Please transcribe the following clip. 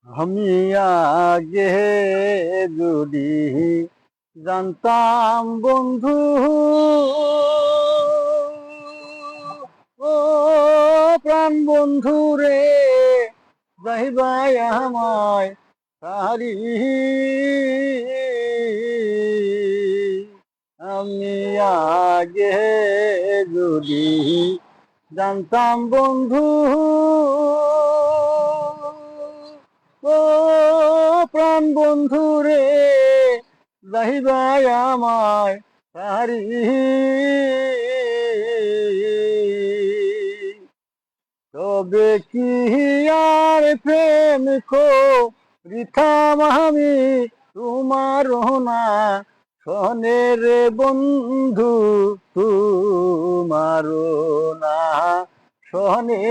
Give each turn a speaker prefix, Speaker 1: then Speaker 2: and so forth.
Speaker 1: আমি আগে যদি জানতাম বন্ধু, ও প্রাণ বন্ধু রে, যাইবাই আমায় সারি। আমি আগে যদি জানতাম বন্ধু, ও প্রাণ বন্ধু রে, যাইবাই আমায় সারি। তবে কি আর প্রেম করিতাম আমি তোমার না শোনে রে বন্ধু, তোমার না শোনে।